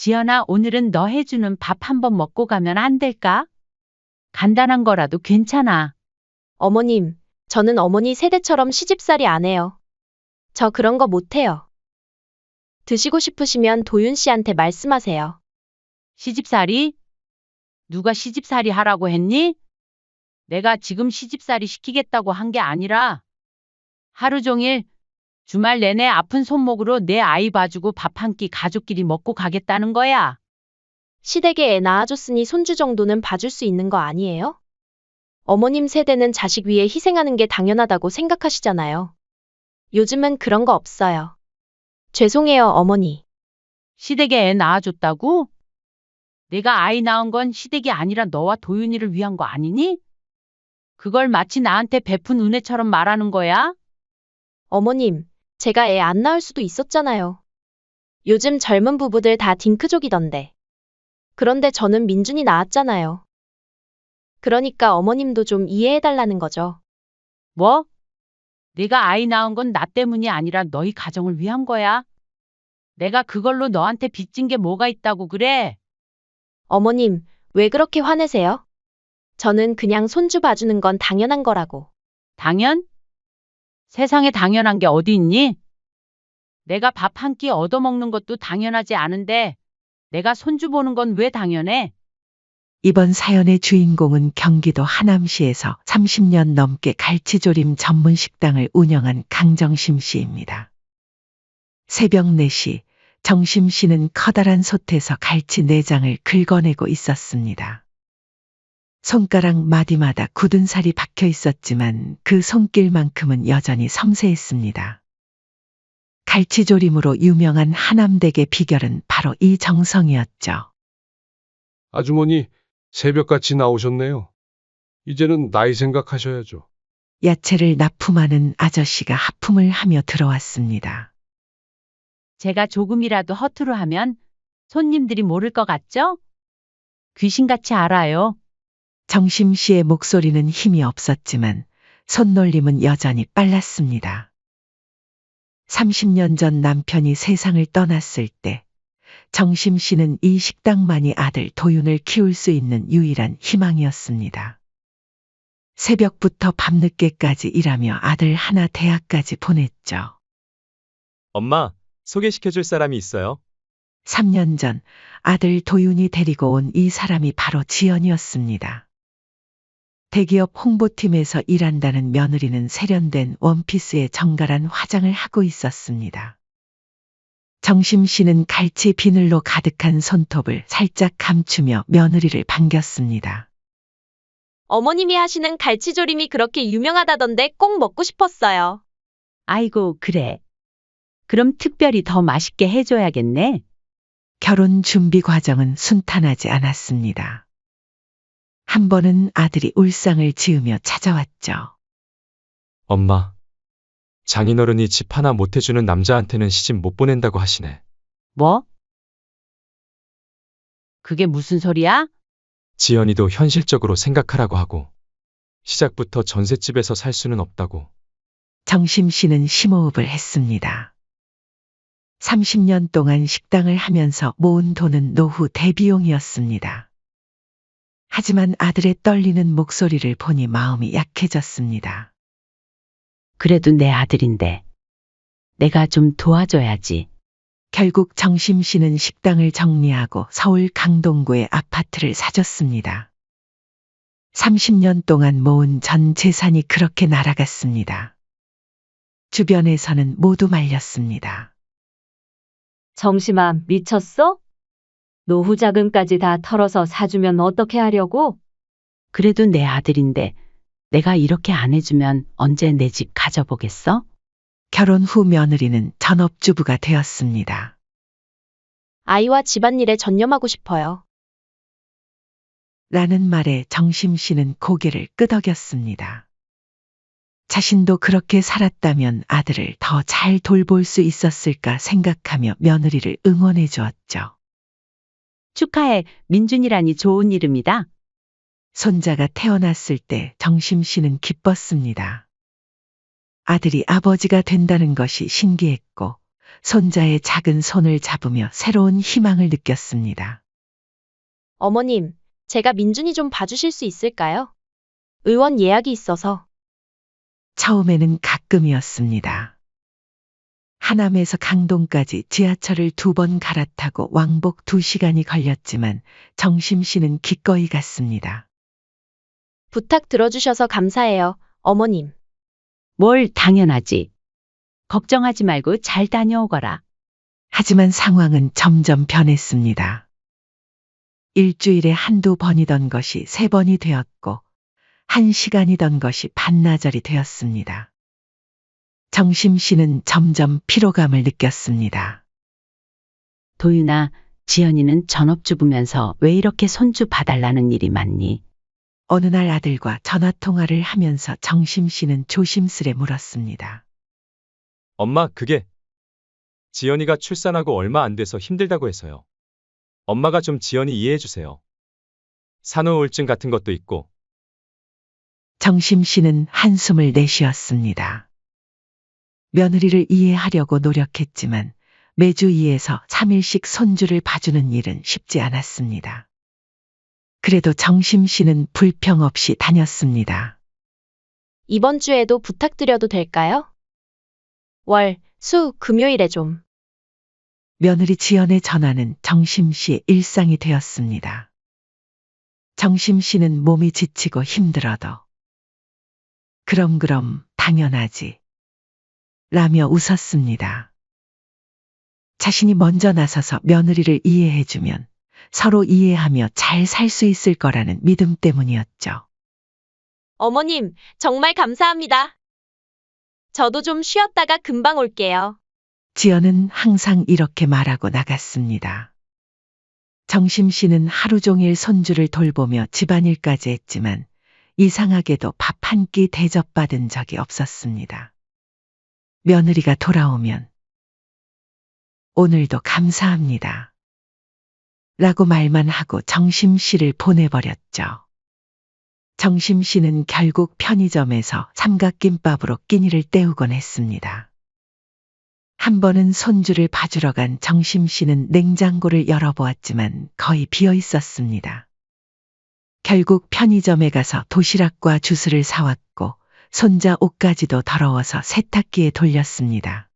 지연아, 오늘은 너 해주는 밥 한번 먹고 가면 안 될까? 간단한 거라도 괜찮아. 어머님, 저는 어머니 세대처럼 시집살이 안 해요. 저 그런 거 못해요. 드시고 싶으시면 도윤 씨한테 말씀하세요. 시집살이? 누가 시집살이 하라고 했니? 내가 지금 시집살이 시키겠다고 한 게 아니라 하루 종일 주말 내내 아픈 손목으로 내 아이 봐주고 밥 한 끼 가족끼리 먹고 가겠다는 거야. 시댁에 애 낳아줬으니 손주 정도는 봐줄 수 있는 거 아니에요? 어머님 세대는 자식 위해 희생하는 게 당연하다고 생각하시잖아요. 요즘은 그런 거 없어요. 죄송해요, 어머니. 시댁에 애 낳아줬다고? 내가 아이 낳은 건 시댁이 아니라 너와 도윤이를 위한 거 아니니? 그걸 마치 나한테 베푼 은혜처럼 말하는 거야? 어머님, 제가 애 안 낳을 수도 있었잖아요. 요즘 젊은 부부들 다 딩크족이던데. 그런데 저는 민준이 낳았잖아요. 그러니까 어머님도 좀 이해해달라는 거죠. 뭐? 내가 아이 낳은 건 나 때문이 아니라 너희 가정을 위한 거야. 내가 그걸로 너한테 빚진 게 뭐가 있다고 그래? 어머님, 왜 그렇게 화내세요? 저는 그냥 손주 봐주는 건 당연한 거라고. 당연? 세상에 당연한 게 어디 있니? 내가 밥 한 끼 얻어먹는 것도 당연하지 않은데 내가 손주 보는 건 왜 당연해? 이번 사연의 주인공은 경기도 하남시에서 30년 넘게 갈치조림 전문 식당을 운영한 강정심 씨입니다. 새벽 4시 정심 씨는 커다란 솥에서 갈치 내장을 긁어내고 있었습니다. 손가락 마디마다 굳은 살이 박혀 있었지만 그 손길만큼은 여전히 섬세했습니다. 갈치조림으로 유명한 하남댁의 비결은 바로 이 정성이었죠. 아주머니, 새벽같이 나오셨네요. 이제는 나이 생각하셔야죠. 야채를 납품하는 아저씨가 하품을 하며 들어왔습니다. 제가 조금이라도 허투루 하면 손님들이 모를 것 같죠? 귀신같이 알아요. 정심 씨의 목소리는 힘이 없었지만 손놀림은 여전히 빨랐습니다. 30년 전 남편이 세상을 떠났을 때 정심 씨는 이 식당만이 아들 도윤을 키울 수 있는 유일한 희망이었습니다. 새벽부터 밤늦게까지 일하며 아들 하나 대학까지 보냈죠. 엄마, 소개시켜줄 사람이 있어요? 3년 전 아들 도윤이 데리고 온 이 사람이 바로 지연이었습니다. 대기업 홍보팀에서 일한다는 며느리는 세련된 원피스에 정갈한 화장을 하고 있었습니다. 정심 씨는 갈치 비늘로 가득한 손톱을 살짝 감추며 며느리를 반겼습니다. 어머님이 하시는 갈치조림이 그렇게 유명하다던데 꼭 먹고 싶었어요. 아이고, 그래. 그럼 특별히 더 맛있게 해줘야겠네. 결혼 준비 과정은 순탄하지 않았습니다. 한 번은 아들이 울상을 지으며 찾아왔죠. 엄마, 장인어른이 집 하나 못 해주는 남자한테는 시집 못 보낸다고 하시네. 뭐? 그게 무슨 소리야? 지연이도 현실적으로 생각하라고 하고 시작부터 전셋집에서 살 수는 없다고. 정심 씨는 심호흡을 했습니다. 30년 동안 식당을 하면서 모은 돈은 노후 대비용이었습니다. 하지만 아들의 떨리는 목소리를 보니 마음이 약해졌습니다. 그래도 내 아들인데. 내가 좀 도와줘야지. 결국 정심 씨는 식당을 정리하고 서울 강동구에 아파트를 사줬습니다. 30년 동안 모은 전 재산이 그렇게 날아갔습니다. 주변에서는 모두 말렸습니다. 정심아, 미쳤어? 노후 자금까지 다 털어서 사주면 어떻게 하려고? 그래도 내 아들인데 내가 이렇게 안 해주면 언제 내 집 가져보겠어? 결혼 후 며느리는 전업주부가 되었습니다. 아이와 집안일에 전념하고 싶어요. 라는 말에 정심 씨는 고개를 끄덕였습니다. 자신도 그렇게 살았다면 아들을 더 잘 돌볼 수 있었을까 생각하며 며느리를 응원해 주었죠. 축하해. 민준이라니 좋은 이름이다. 손자가 태어났을 때 정심 씨는 기뻤습니다. 아들이 아버지가 된다는 것이 신기했고 손자의 작은 손을 잡으며 새로운 희망을 느꼈습니다. 어머님, 제가 민준이 좀 봐주실 수 있을까요? 의원 예약이 있어서. 처음에는 가끔이었습니다. 하남에서 강동까지 지하철을 2번 갈아타고 왕복 2시간이 걸렸지만 정심 씨는 기꺼이 갔습니다. 부탁 들어주셔서 감사해요, 어머님. 뭘 당연하지. 걱정하지 말고 잘 다녀오거라. 하지만 상황은 점점 변했습니다. 일주일에 한두 번이던 것이 3번이 되었고 1시간이던 것이 반나절이 되었습니다. 정심 씨는 점점 피로감을 느꼈습니다. 도윤아, 지연이는 전업주부면서 왜 이렇게 손주 봐달라는 일이 많니? 어느 날 아들과 전화통화를 하면서 정심 씨는 조심스레 물었습니다. 엄마, 그게 지연이가 출산하고 얼마 안 돼서 힘들다고 해서요. 엄마가 좀 지연이 이해해 주세요. 산후우울증 같은 것도 있고. 정심 씨는 한숨을 내쉬었습니다. 며느리를 이해하려고 노력했지만 매주 2에서 3일씩 손주를 봐주는 일은 쉽지 않았습니다. 그래도 정심 씨는 불평 없이 다녔습니다. 이번 주에도 부탁드려도 될까요? 월, 수, 금요일에 좀. 며느리 지연의 전화는 정심 씨의 일상이 되었습니다. 정심 씨는 몸이 지치고 힘들어도 그럼 당연하지 라며 웃었습니다. 자신이 먼저 나서서 며느리를 이해해주면 서로 이해하며 잘 살 수 있을 거라는 믿음 때문이었죠. 어머님, 정말 감사합니다. 저도 좀 쉬었다가 금방 올게요. 지연은 항상 이렇게 말하고 나갔습니다. 정심 씨는 하루 종일 손주를 돌보며 집안일까지 했지만 이상하게도 밥 한 끼 대접받은 적이 없었습니다. 며느리가 돌아오면 오늘도 감사합니다. 라고 말만 하고 정심 씨를 보내버렸죠. 정심 씨는 결국 편의점에서 삼각김밥으로 끼니를 때우곤 했습니다. 한 번은 손주를 봐주러 간 정심 씨는 냉장고를 열어보았지만 거의 비어 있었습니다. 결국 편의점에 가서 도시락과 주스를 사왔고 손자 옷까지도 더러워서 세탁기에 돌렸습니다.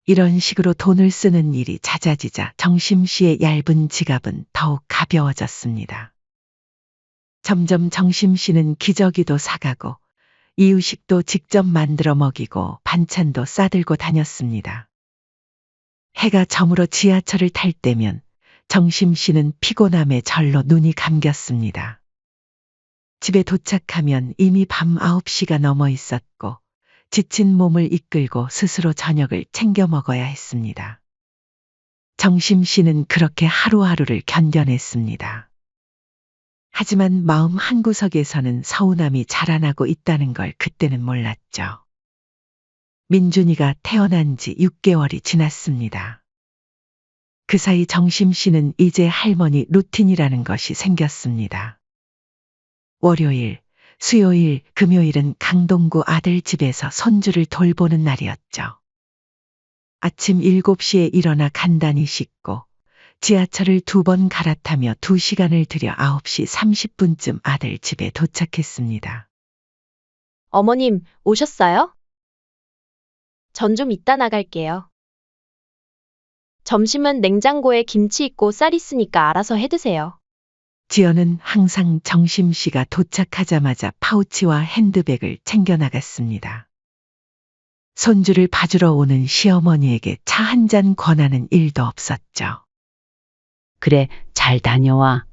이런 식으로 돈을 쓰는 일이 잦아지자 정심 씨의 얇은 지갑은 더욱 가벼워졌습니다. 점점 정심 씨는 기저귀도 사가고 이유식도 직접 만들어 먹이고 반찬도 싸들고 다녔습니다. 해가 저물어 지하철을 탈 때면 정심 씨는 피곤함에 절로 눈이 감겼습니다. 집에 도착하면 이미 밤 9시가 넘어 있었고 지친 몸을 이끌고 스스로 저녁을 챙겨 먹어야 했습니다. 정심 씨는 그렇게 하루하루를 견뎌냈습니다. 하지만 마음 한구석에서는 서운함이 자라나고 있다는 걸 그때는 몰랐죠. 민준이가 태어난 지 6개월이 지났습니다. 그 사이 정심 씨는 이제 할머니 루틴이라는 것이 생겼습니다. 월요일, 수요일, 금요일은 강동구 아들 집에서 손주를 돌보는 날이었죠. 아침 7시에 일어나 간단히 씻고 지하철을 2번 갈아타며 2시간을 들여 9시 30분쯤 아들 집에 도착했습니다. 어머님, 오셨어요? 전 좀 이따 나갈게요. 점심은 냉장고에 김치 있고 쌀 있으니까 알아서 해 드세요. 지연은 항상 정심 씨가 도착하자마자 파우치와 핸드백을 챙겨 나갔습니다. 손주를 봐주러 오는 시어머니에게 차 한 잔 권하는 일도 없었죠. 그래, 잘 다녀와.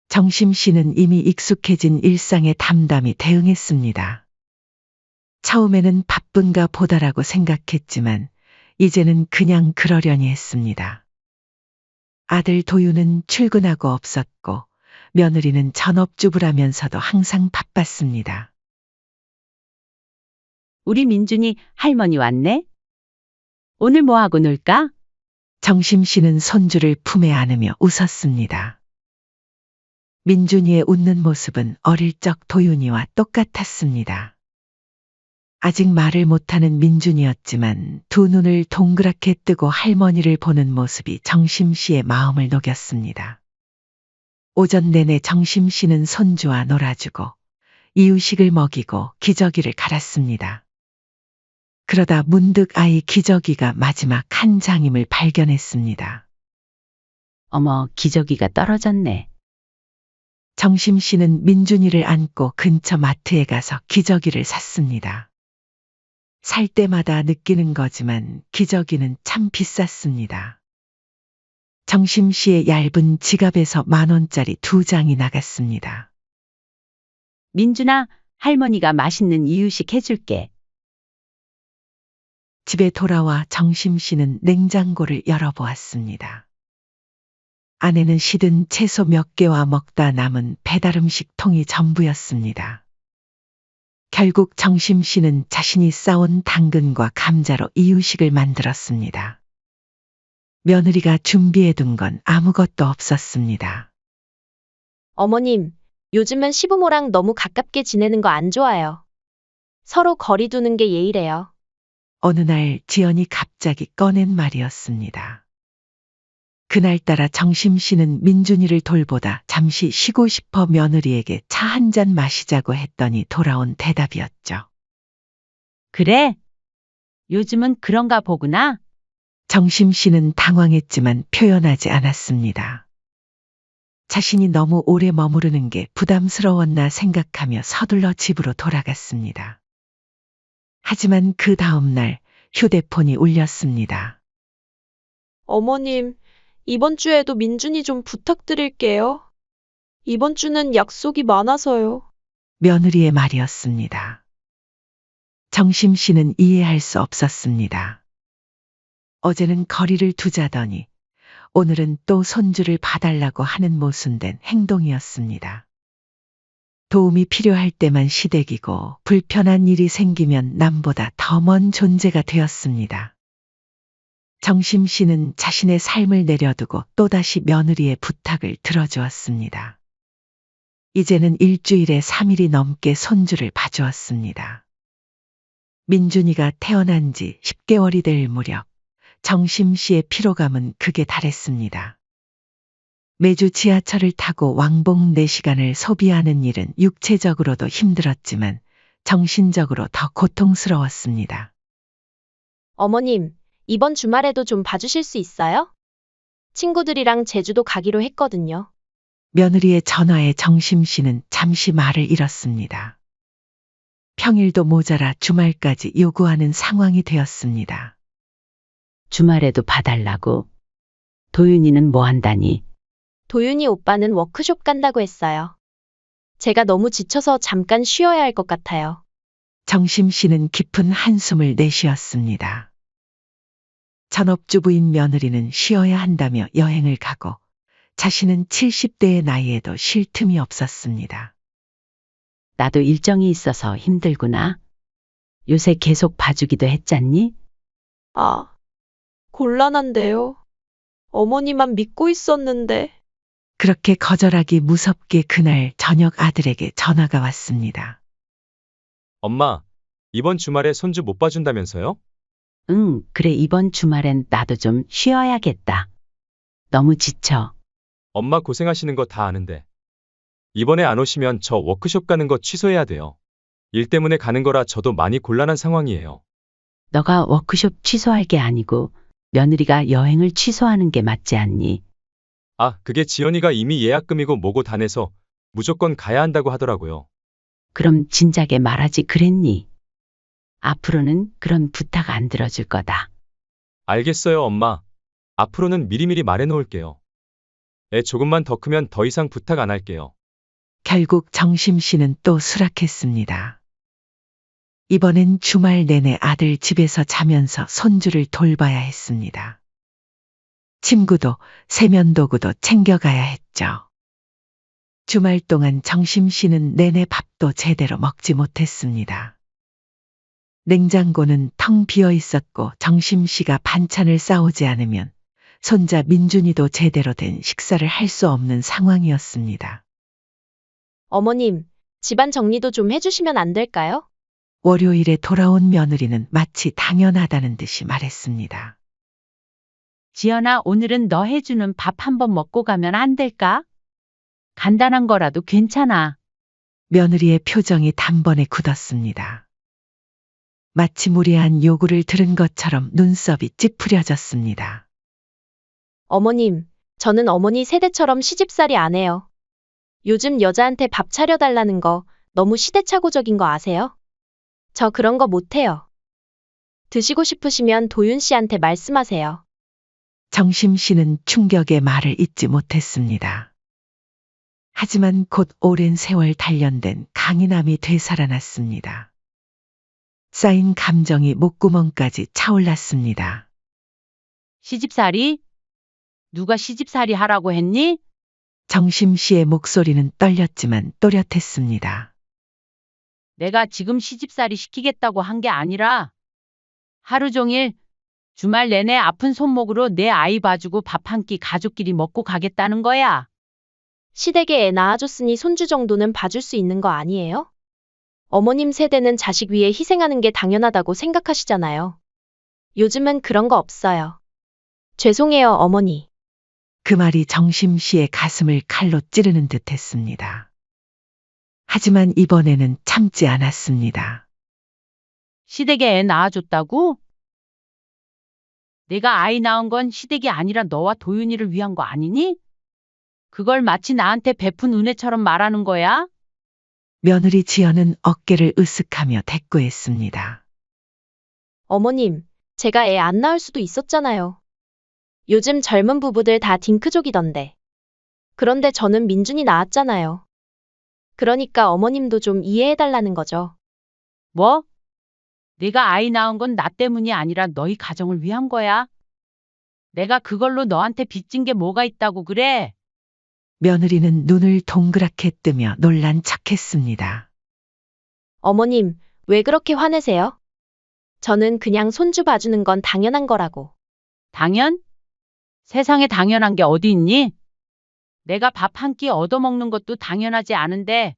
정심 씨는 이미 익숙해진 일상에 담담히 대응했습니다. 처음에는 바쁜가 보다라고 생각했지만 이제는 그냥 그러려니 했습니다. 아들 도윤은 출근하고 없었고 며느리는 전업주부라면서도 항상 바빴습니다. 우리 민준이 할머니 왔네? 오늘 뭐 하고 놀까? 정심 씨는 손주를 품에 안으며 웃었습니다. 민준이의 웃는 모습은 어릴 적 도윤이와 똑같았습니다. 아직 말을 못하는 민준이었지만 두 눈을 동그랗게 뜨고 할머니를 보는 모습이 정심 씨의 마음을 녹였습니다. 오전 내내 정심 씨는 손주와 놀아주고 이유식을 먹이고 기저귀를 갈았습니다. 그러다 문득 아이 기저귀가 마지막 한 장임을 발견했습니다. 어머, 기저귀가 떨어졌네. 정심 씨는 민준이를 안고 근처 마트에 가서 기저귀를 샀습니다. 살 때마다 느끼는 거지만 기저귀는 참 비쌌습니다. 정심 씨의 얇은 지갑에서 10,000원짜리 2장이 나갔습니다. 민준아, 할머니가 맛있는 이유식 해줄게. 집에 돌아와 정심 씨는 냉장고를 열어보았습니다. 안에는 시든 채소 몇 개와 먹다 남은 배달음식 통이 전부였습니다. 결국 정심 씨는 자신이 싸온 당근과 감자로 이유식을 만들었습니다. 며느리가 준비해둔 건 아무것도 없었습니다. 어머님, 요즘은 시부모랑 너무 가깝게 지내는 거 안 좋아요. 서로 거리 두는 게 예의래요. 어느 날 지연이 갑자기 꺼낸 말이었습니다. 그날따라 정심 씨는 민준이를 돌보다 잠시 쉬고 싶어 며느리에게 차 한 잔 마시자고 했더니 돌아온 대답이었죠. 그래? 요즘은 그런가 보구나. 정심 씨는 당황했지만 표현하지 않았습니다. 자신이 너무 오래 머무르는 게 부담스러웠나 생각하며 서둘러 집으로 돌아갔습니다. 하지만 그 다음 날 휴대폰이 울렸습니다. 어머님, 이번 주에도 민준이 좀 부탁드릴게요. 이번 주는 약속이 많아서요. 며느리의 말이었습니다. 정심 씨는 이해할 수 없었습니다. 어제는 거리를 두자더니 오늘은 또 손주를 봐달라고 하는 모순된 행동이었습니다. 도움이 필요할 때만 시댁이고 불편한 일이 생기면 남보다 더 먼 존재가 되었습니다. 정심 씨는 자신의 삶을 내려두고 또다시 며느리의 부탁을 들어주었습니다. 이제는 일주일에 3일이 넘게 손주를 봐주었습니다. 민준이가 태어난 지 10개월이 될 무렵 정심 씨의 피로감은 극에 달했습니다. 매주 지하철을 타고 왕복 4시간을 소비하는 일은 육체적으로도 힘들었지만 정신적으로 더 고통스러웠습니다. 어머님, 이번 주말에도 좀 봐주실 수 있어요? 친구들이랑 제주도 가기로 했거든요. 며느리의 전화에 정심 씨는 잠시 말을 잃었습니다. 평일도 모자라 주말까지 요구하는 상황이 되었습니다. 주말에도 봐달라고. 도윤이는 뭐 한다니? 도윤이 오빠는 워크숍 간다고 했어요. 제가 너무 지쳐서 잠깐 쉬어야 할 것 같아요. 정심 씨는 깊은 한숨을 내쉬었습니다. 전업주부인 며느리는 쉬어야 한다며 여행을 가고 자신은 70대의 나이에도 쉴 틈이 없었습니다. 나도 일정이 있어서 힘들구나. 요새 계속 봐주기도 했잖니? 아, 곤란한데요. 어머니만 믿고 있었는데. 그렇게 거절하기 무섭게 그날 저녁 아들에게 전화가 왔습니다. 엄마, 이번 주말에 손주 못 봐준다면서요? 응, 그래 이번 주말엔 나도 좀 쉬어야겠다. 너무 지쳐. 엄마 고생하시는 거 다 아는데. 이번에 안 오시면 저 워크숍 가는 거 취소해야 돼요. 일 때문에 가는 거라 저도 많이 곤란한 상황이에요. 너가 워크숍 취소할 게 아니고 며느리가 여행을 취소하는 게 맞지 않니? 아, 그게 지연이가 이미 예약금이고 뭐고 다 내서 무조건 가야 한다고 하더라고요. 그럼 진작에 말하지 그랬니? 앞으로는 그런 부탁 안 들어줄 거다. 알겠어요, 엄마. 앞으로는 미리미리 말해놓을게요. 애 조금만 더 크면 더 이상 부탁 안 할게요. 결국 정심 씨는 또 수락했습니다. 이번엔 주말 내내 아들 집에서 자면서 손주를 돌봐야 했습니다. 침구도 세면도구도 챙겨가야 했죠. 주말 동안 정심 씨는 내내 밥도 제대로 먹지 못했습니다. 냉장고는 텅 비어 있었고 정심 씨가 반찬을 싸오지 않으면 손자 민준이도 제대로 된 식사를 할 수 없는 상황이었습니다. 어머님, 집안 정리도 좀 해주시면 안 될까요? 월요일에 돌아온 며느리는 마치 당연하다는 듯이 말했습니다. 지연아, 오늘은 너 해주는 밥 한번 먹고 가면 안 될까? 간단한 거라도 괜찮아. 며느리의 표정이 단번에 굳었습니다. 마치 무례한 요구를 들은 것처럼 눈썹이 찌푸려졌습니다. 어머님, 저는 어머니 세대처럼 시집살이 안 해요. 요즘 여자한테 밥 차려달라는 거 너무 시대착오적인 거 아세요? 저 그런 거 못해요. 드시고 싶으시면 도윤 씨한테 말씀하세요. 정심 씨는 충격의 말을 잇지 못했습니다. 하지만 곧 오랜 세월 단련된 강인함이 되살아났습니다. 쌓인 감정이 목구멍까지 차올랐습니다. 시집살이? 누가 시집살이 하라고 했니? 정심 씨의 목소리는 떨렸지만 또렷했습니다. 내가 지금 시집살이 시키겠다고 한 게 아니라 하루 종일 주말 내내 아픈 손목으로 내 아이 봐주고 밥 한 끼 가족끼리 먹고 가겠다는 거야. 시댁에 애 낳아줬으니 손주 정도는 봐줄 수 있는 거 아니에요? 어머님 세대는 자식 위해 희생하는 게 당연하다고 생각하시잖아요. 요즘은 그런 거 없어요. 죄송해요, 어머니. 그 말이 정심 씨의 가슴을 칼로 찌르는 듯 했습니다. 하지만 이번에는 참지 않았습니다. 시댁에 애 낳아줬다고? 내가 아이 낳은 건 시댁이 아니라 너와 도윤이를 위한 거 아니니? 그걸 마치 나한테 베푼 은혜처럼 말하는 거야? 며느리 지연은 어깨를 으쓱하며 대꾸했습니다. 어머님, 제가 애 안 낳을 수도 있었잖아요. 요즘 젊은 부부들 다 딩크족이던데. 그런데 저는 민준이 낳았잖아요. 그러니까 어머님도 좀 이해해달라는 거죠. 뭐? 내가 아이 낳은 건 나 때문이 아니라 너희 가정을 위한 거야. 내가 그걸로 너한테 빚진 게 뭐가 있다고 그래? 며느리는 눈을 동그랗게 뜨며 놀란 척했습니다. 어머님, 왜 그렇게 화내세요? 저는 그냥 손주 봐주는 건 당연한 거라고. 당연? 세상에 당연한 게 어디 있니? 내가 밥 한 끼 얻어먹는 것도 당연하지 않은데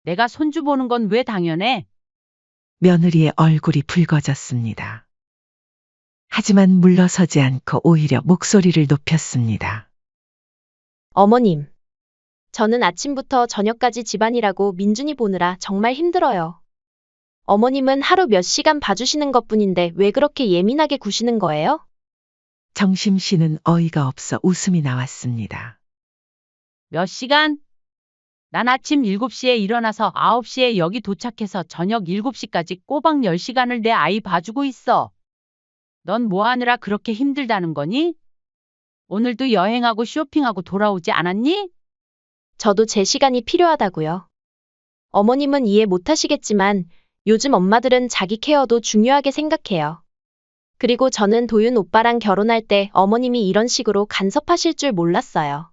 내가 손주 보는 건 왜 당연해? 며느리의 얼굴이 붉어졌습니다. 하지만 물러서지 않고 오히려 목소리를 높였습니다. 어머님, 저는 아침부터 저녁까지 집안일하고 민준이 보느라 정말 힘들어요. 어머님은 하루 몇 시간 봐주시는 것뿐인데 왜 그렇게 예민하게 구시는 거예요? 정심 씨는 어이가 없어 웃음이 나왔습니다. 몇 시간? 난 아침 7시에 일어나서 9시에 여기 도착해서 저녁 7시까지 꼬박 10시간을 내 아이 봐주고 있어. 넌 뭐 하느라 그렇게 힘들다는 거니? 오늘도 여행하고 쇼핑하고 돌아오지 않았니? 저도 제 시간이 필요하다고요. 어머님은 이해 못하시겠지만 요즘 엄마들은 자기 케어도 중요하게 생각해요. 그리고 저는 도윤 오빠랑 결혼할 때 어머님이 이런 식으로 간섭하실 줄 몰랐어요.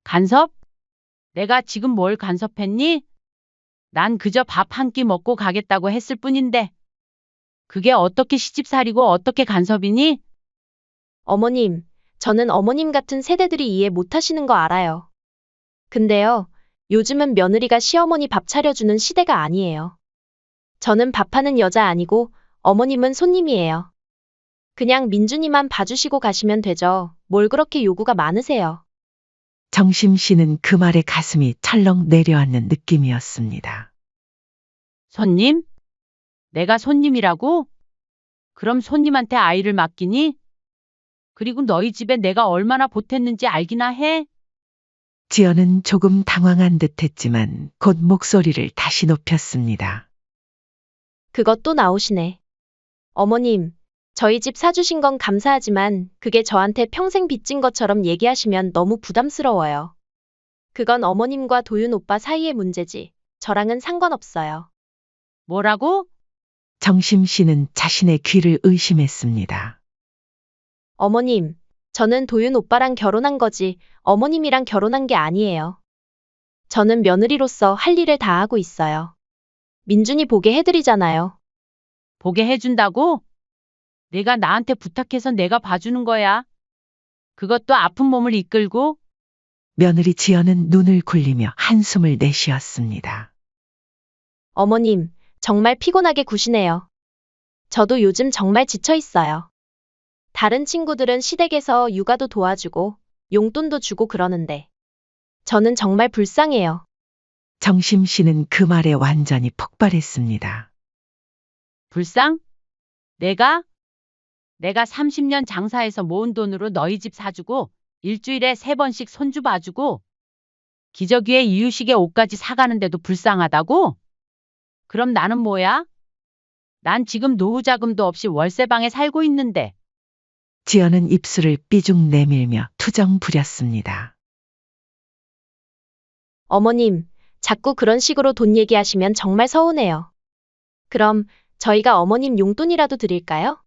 간섭? 내가 지금 뭘 간섭했니? 난 그저 밥 한 끼 먹고 가겠다고 했을 뿐인데. 그게 어떻게 시집살이고 어떻게 간섭이니? 어머님, 저는 어머님 같은 세대들이 이해 못하시는 거 알아요. 근데요, 요즘은 며느리가 시어머니 밥 차려주는 시대가 아니에요. 저는 밥하는 여자 아니고 어머님은 손님이에요. 그냥 민준이만 봐주시고 가시면 되죠. 뭘 그렇게 요구가 많으세요? 정심 씨는 그 말에 가슴이 철렁 내려앉는 느낌이었습니다. 손님? 내가 손님이라고? 그럼 손님한테 아이를 맡기니? 그리고 너희 집에 내가 얼마나 보탰는지 알기나 해? 지연은 조금 당황한 듯 했지만 곧 목소리를 다시 높였습니다. 그것도 나오시네. 어머님, 저희 집 사주신 건 감사하지만 그게 저한테 평생 빚진 것처럼 얘기하시면 너무 부담스러워요. 그건 어머님과 도윤 오빠 사이의 문제지. 저랑은 상관없어요. 뭐라고? 정심 씨는 자신의 귀를 의심했습니다. 어머님, 저는 도윤 오빠랑 결혼한 거지 어머님이랑 결혼한 게 아니에요. 저는 며느리로서 할 일을 다 하고 있어요. 민준이 보게 해드리잖아요. 보게 해준다고? 내가 나한테 부탁해서 내가 봐주는 거야. 그것도 아픈 몸을 이끌고? 며느리 지연은 눈을 굴리며 한숨을 내쉬었습니다. 어머님, 정말 피곤하게 구시네요. 저도 요즘 정말 지쳐 있어요. 다른 친구들은 시댁에서 육아도 도와주고 용돈도 주고 그러는데 저는 정말 불쌍해요. 정심 씨는 그 말에 완전히 폭발했습니다. 불쌍? 내가? 내가 30년 장사해서 모은 돈으로 너희 집 사주고 일주일에 3번씩 손주 봐주고 기저귀에 이유식에 옷까지 사가는데도 불쌍하다고? 그럼 나는 뭐야? 난 지금 노후 자금도 없이 월세방에 살고 있는데. 지연은 입술을 삐죽 내밀며 투정 부렸습니다. 어머님, 자꾸 그런 식으로 돈 얘기하시면 정말 서운해요. 그럼 저희가 어머님 용돈이라도 드릴까요?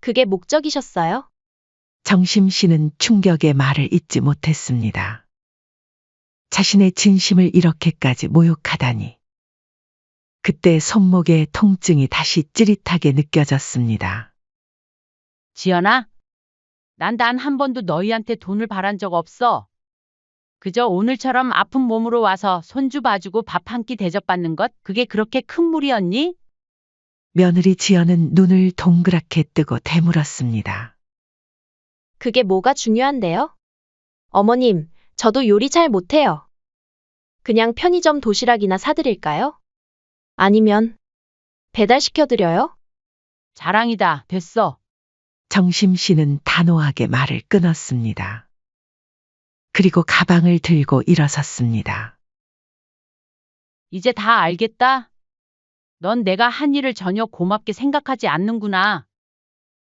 그게 목적이셨어요? 정심 씨는 충격의 말을 잇지 못했습니다. 자신의 진심을 이렇게까지 모욕하다니. 그때 손목에 통증이 다시 찌릿하게 느껴졌습니다. 지연아, 난 단 한 번도 너희한테 돈을 바란 적 없어. 그저 오늘처럼 아픈 몸으로 와서 손주 봐주고 밥 한 끼 대접받는 것, 그게 그렇게 큰 무리였니? 며느리 지연은 눈을 동그랗게 뜨고 되물었습니다. 그게 뭐가 중요한데요? 어머님, 저도 요리 잘 못해요. 그냥 편의점 도시락이나 사드릴까요? 아니면 배달시켜드려요? 자랑이다. 됐어. 정심 씨는 단호하게 말을 끊었습니다. 그리고 가방을 들고 일어섰습니다. 이제 다 알겠다. 넌 내가 한 일을 전혀 고맙게 생각하지 않는구나.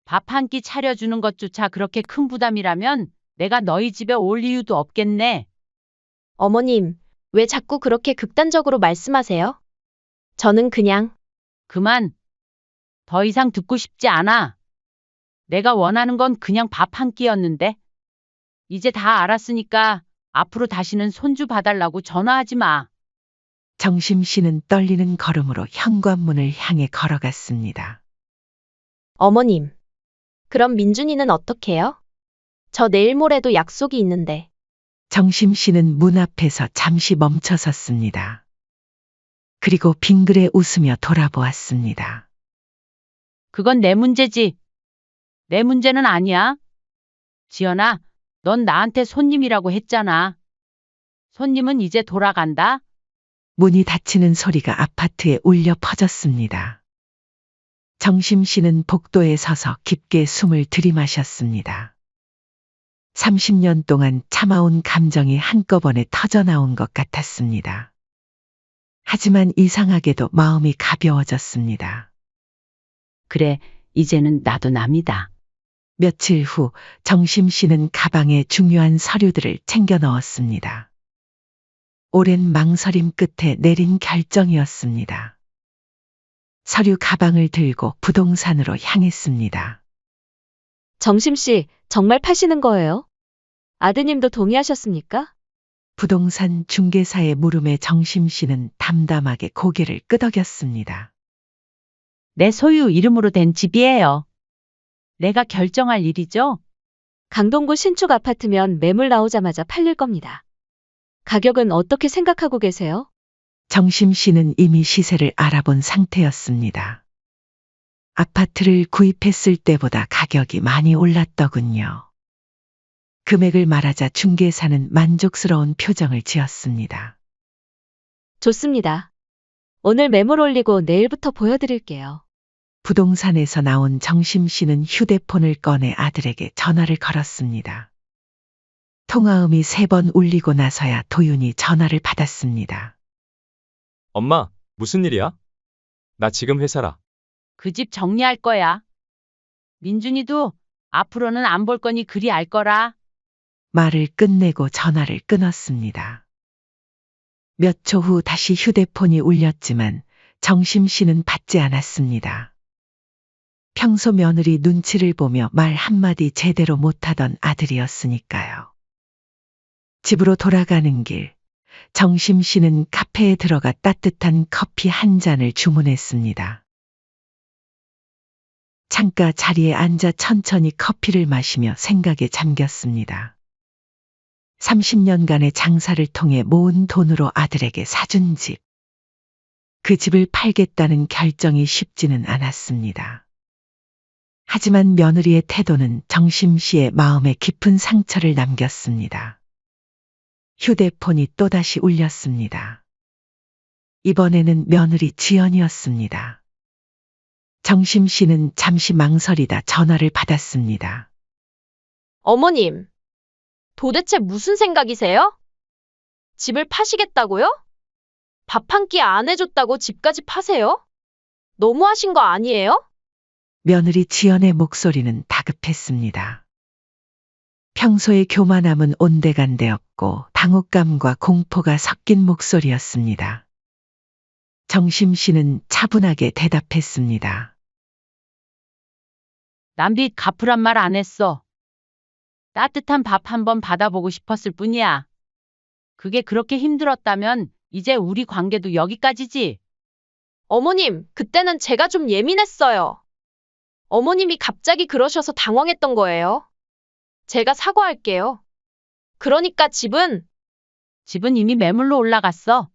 밥 한 끼 차려주는 것조차 그렇게 큰 부담이라면 내가 너희 집에 올 이유도 없겠네. 어머님, 왜 자꾸 그렇게 극단적으로 말씀하세요? 저는 그냥 그만. 더 이상 듣고 싶지 않아. 내가 원하는 건 그냥 밥 한 끼였는데. 이제 다 알았으니까 앞으로 다시는 손주 봐달라고 전화하지 마. 정심 씨는 떨리는 걸음으로 현관문을 향해 걸어갔습니다. 어머님. 그럼 민준이는 어떡해요? 저 내일 모레도 약속이 있는데. 정심 씨는 문 앞에서 잠시 멈춰 섰습니다. 그리고 빙그레 웃으며 돌아보았습니다. 그건 내 문제지. 내 문제는 아니야. 지연아, 넌 나한테 손님이라고 했잖아. 손님은 이제 돌아간다. 문이 닫히는 소리가 아파트에 울려 퍼졌습니다. 정심 씨는 복도에 서서 깊게 숨을 들이마셨습니다. 30년 동안 참아온 감정이 한꺼번에 터져나온 것 같았습니다. 하지만 이상하게도 마음이 가벼워졌습니다. 그래, 이제는 나도 남이다. 며칠 후 정심 씨는 가방에 중요한 서류들을 챙겨 넣었습니다. 오랜 망설임 끝에 내린 결정이었습니다. 서류 가방을 들고 부동산으로 향했습니다. 정심씨, 정말 파시는 거예요? 아드님도 동의하셨습니까? 부동산 중개사의 물음에 정심 씨는 담담하게 고개를 끄덕였습니다. 내 소유 이름으로 된 집이에요. 내가 결정할 일이죠? 강동구 신축 아파트면 매물 나오자마자 팔릴 겁니다. 가격은 어떻게 생각하고 계세요? 정심 씨는 이미 시세를 알아본 상태였습니다. 아파트를 구입했을 때보다 가격이 많이 올랐더군요. 금액을 말하자 중개사는 만족스러운 표정을 지었습니다. 좋습니다. 오늘 매물 올리고 내일부터 보여드릴게요. 부동산에서 나온 정심 씨는 휴대폰을 꺼내 아들에게 전화를 걸었습니다. 통화음이 3번 울리고 나서야 도윤이 전화를 받았습니다. 엄마, 무슨 일이야? 나 지금 회사라. 그 집 정리할 거야. 민준이도 앞으로는 안 볼 거니 그리 알 거라. 말을 끝내고 전화를 끊었습니다. 몇 초 후 다시 휴대폰이 울렸지만 정심 씨는 받지 않았습니다. 평소 며느리 눈치를 보며 말 한마디 제대로 못하던 아들이었으니까요. 집으로 돌아가는 길, 정심 씨는 카페에 들어가 따뜻한 커피 한 잔을 주문했습니다. 창가 자리에 앉아 천천히 커피를 마시며 생각에 잠겼습니다. 30년간의 장사를 통해 모은 돈으로 아들에게 사준 집. 그 집을 팔겠다는 결정이 쉽지는 않았습니다. 하지만 며느리의 태도는 정심 씨의 마음에 깊은 상처를 남겼습니다. 휴대폰이 또다시 울렸습니다. 이번에는 며느리 지연이었습니다. 정심 씨는 잠시 망설이다 전화를 받았습니다. 어머님, 도대체 무슨 생각이세요? 집을 파시겠다고요? 밥 한 끼 안 해줬다고 집까지 파세요? 너무하신 거 아니에요? 며느리 지연의 목소리는 다급했습니다. 평소에 교만함은 온데간데없고 당혹감과 공포가 섞인 목소리였습니다. 정심 씨는 차분하게 대답했습니다. 남빚 갚으란 말 안 했어. 따뜻한 밥 한번 받아보고 싶었을 뿐이야. 그게 그렇게 힘들었다면 이제 우리 관계도 여기까지지. 어머님, 그때는 제가 좀 예민했어요. 어머님이 갑자기 그러셔서 당황했던 거예요. 제가 사과할게요. 그러니까 집은 이미 매물로 올라갔어.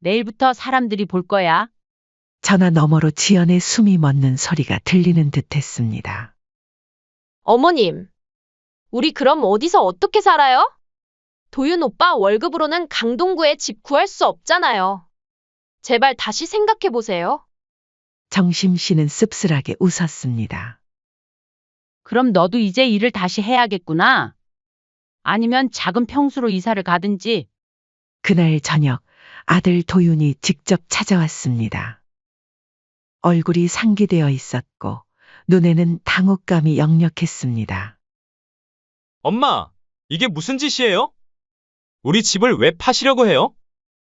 내일부터 사람들이 볼 거야. 전화 너머로 지연의 숨이 멎는 소리가 들리는 듯했습니다. 어머님, 우리 그럼 어디서 어떻게 살아요? 도윤 오빠 월급으로는 강동구에 집 구할 수 없잖아요. 제발 다시 생각해 보세요. 정심 씨는 씁쓸하게 웃었습니다. 그럼 너도 이제 일을 다시 해야겠구나. 아니면 작은 평수로 이사를 가든지. 그날 저녁 아들 도윤이 직접 찾아왔습니다. 얼굴이 상기되어 있었고 눈에는 당혹감이 역력했습니다. 엄마, 이게 무슨 짓이에요? 우리 집을 왜 파시려고 해요?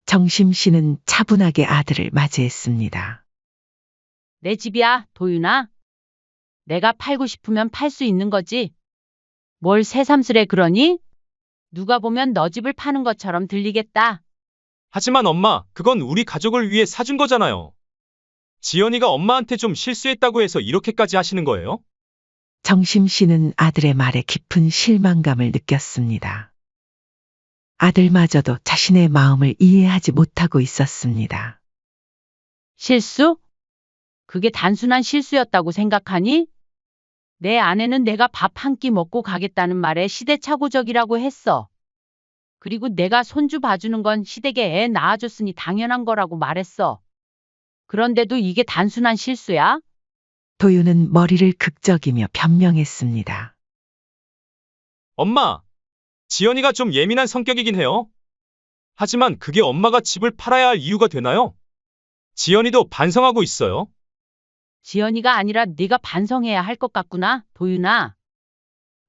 정심 씨는 차분하게 아들을 맞이했습니다. 내 집이야, 도윤아. 내가 팔고 싶으면 팔 수 있는 거지. 뭘 새삼스레 그러니? 누가 보면 너 집을 파는 것처럼 들리겠다. 하지만 엄마, 그건 우리 가족을 위해 사준 거잖아요. 지연이가 엄마한테 좀 실수했다고 해서 이렇게까지 하시는 거예요? 정심 씨는 아들의 말에 깊은 실망감을 느꼈습니다. 아들마저도 자신의 마음을 이해하지 못하고 있었습니다. 실수? 그게 단순한 실수였다고 생각하니? 내 아내는 내가 밥 한 끼 먹고 가겠다는 말에 시대착오적이라고 했어. 그리고 내가 손주 봐주는 건 시댁에 애 낳아줬으니 당연한 거라고 말했어. 그런데도 이게 단순한 실수야? 도윤은 머리를 극적이며 변명했습니다. 엄마, 지연이가 좀 예민한 성격이긴 해요. 하지만 그게 엄마가 집을 팔아야 할 이유가 되나요? 지연이도 반성하고 있어요. 지연이가 아니라 네가 반성해야 할 것 같구나, 도윤아.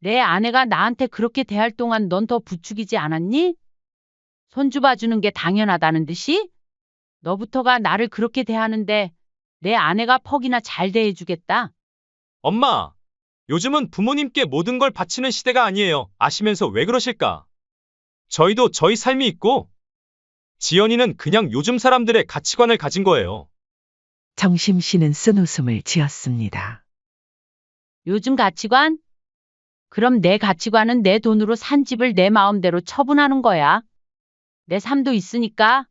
내 아내가 나한테 그렇게 대할 동안 넌 더 부추기지 않았니? 손주 봐주는 게 당연하다는 듯이? 너부터가 나를 그렇게 대하는데 내 아내가 퍽이나 잘 대해주겠다. 엄마, 요즘은 부모님께 모든 걸 바치는 시대가 아니에요. 아시면서 왜 그러실까? 저희도 저희 삶이 있고, 지연이는 그냥 요즘 사람들의 가치관을 가진 거예요. 정심 씨는 쓴웃음을 지었습니다. 요즘 가치관? 그럼 내 가치관은 내 돈으로 산 집을 내 마음대로 처분하는 거야. 내 삶도 있으니까.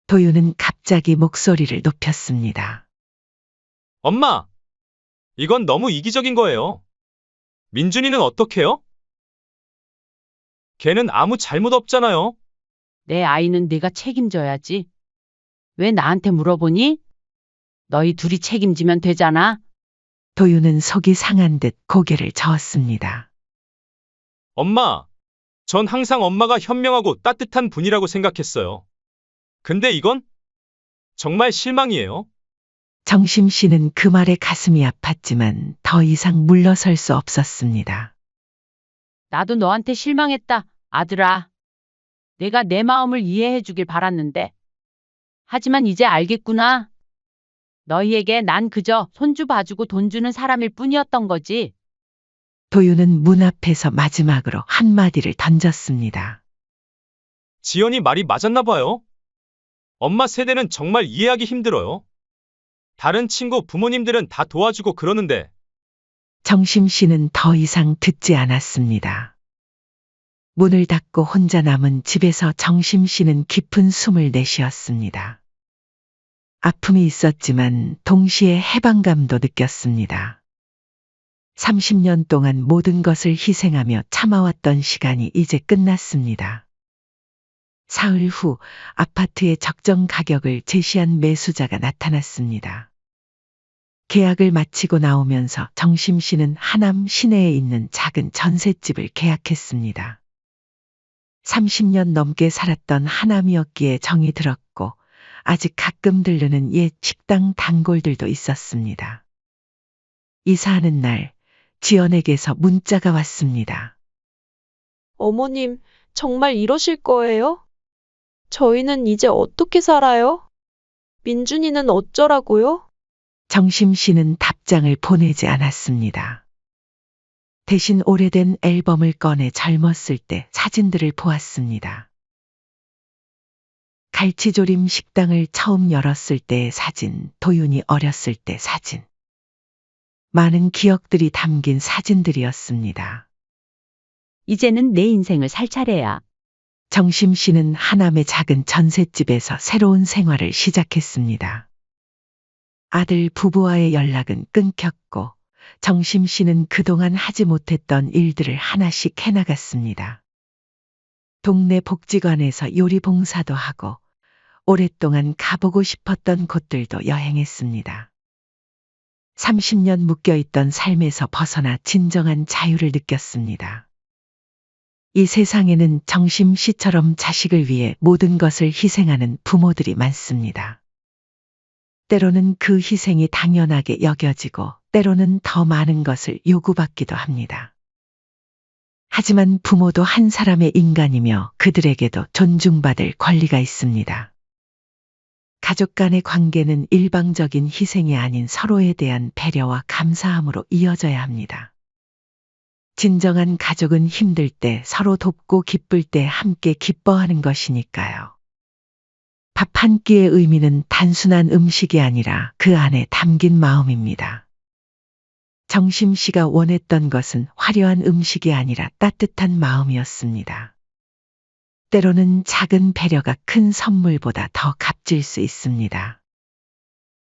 도윤은 갑자기 목소리를 높였습니다. 엄마, 이건 너무 이기적인 거예요. 민준이는 어떡해요? 걔는 아무 잘못 없잖아요. 내 아이는 네가 책임져야지. 왜 나한테 물어보니? 너희 둘이 책임지면 되잖아. 도윤은 속이 상한 듯 고개를 저었습니다. 엄마, 전 항상 엄마가 현명하고 따뜻한 분이라고 생각했어요. 근데 이건 정말 실망이에요. 정심 씨는 그 말에 가슴이 아팠지만 더 이상 물러설 수 없었습니다. 나도 너한테 실망했다, 아들아. 내가 내 마음을 이해해 주길 바랐는데. 하지만 이제 알겠구나. 너희에게 난 그저 손주 봐주고 돈 주는 사람일 뿐이었던 거지. 도윤은 문 앞에서 마지막으로 한마디를 던졌습니다. 지연이 말이 맞았나 봐요. 엄마 세대는 정말 이해하기 힘들어요. 다른 친구 부모님들은 다 도와주고 그러는데 정심 씨는 더 이상 듣지 않았습니다. 문을 닫고 혼자 남은 집에서 정심 씨는 깊은 숨을 내쉬었습니다. 아픔이 있었지만 동시에 해방감도 느꼈습니다. 30년 동안 모든 것을 희생하며 참아왔던 시간이 이제 끝났습니다. 사흘 후 아파트의 적정 가격을 제시한 매수자가 나타났습니다. 계약을 마치고 나오면서 정심 씨는 하남 시내에 있는 작은 전셋집을 계약했습니다. 30년 넘게 살았던 하남이었기에 정이 들었고 아직 가끔 들르는 옛 식당 단골들도 있었습니다. 이사하는 날 지연에게서 문자가 왔습니다. 어머님, 정말 이러실 거예요? 저희는 이제 어떻게 살아요? 민준이는 어쩌라고요? 정심 씨는 답장을 보내지 않았습니다. 대신 오래된 앨범을 꺼내 젊었을 때 사진들을 보았습니다. 갈치조림 식당을 처음 열었을 때의 사진, 도윤이 어렸을 때 사진. 많은 기억들이 담긴 사진들이었습니다. 이제는 내 인생을 살 차례야. 정심 씨는 하남의 작은 전셋집에서 새로운 생활을 시작했습니다. 아들 부부와의 연락은 끊겼고 정심 씨는 그동안 하지 못했던 일들을 하나씩 해나갔습니다. 동네 복지관에서 요리 봉사도 하고 오랫동안 가보고 싶었던 곳들도 여행했습니다. 30년 묶여있던 삶에서 벗어나 진정한 자유를 느꼈습니다. 이 세상에는 정심 씨처럼 자식을 위해 모든 것을 희생하는 부모들이 많습니다. 때로는 그 희생이 당연하게 여겨지고 때로는 더 많은 것을 요구받기도 합니다. 하지만 부모도 한 사람의 인간이며 그들에게도 존중받을 권리가 있습니다. 가족 간의 관계는 일방적인 희생이 아닌 서로에 대한 배려와 감사함으로 이어져야 합니다. 진정한 가족은 힘들 때 서로 돕고 기쁠 때 함께 기뻐하는 것이니까요. 밥 한 끼의 의미는 단순한 음식이 아니라 그 안에 담긴 마음입니다. 정심 씨가 원했던 것은 화려한 음식이 아니라 따뜻한 마음이었습니다. 때로는 작은 배려가 큰 선물보다 더 값질 수 있습니다.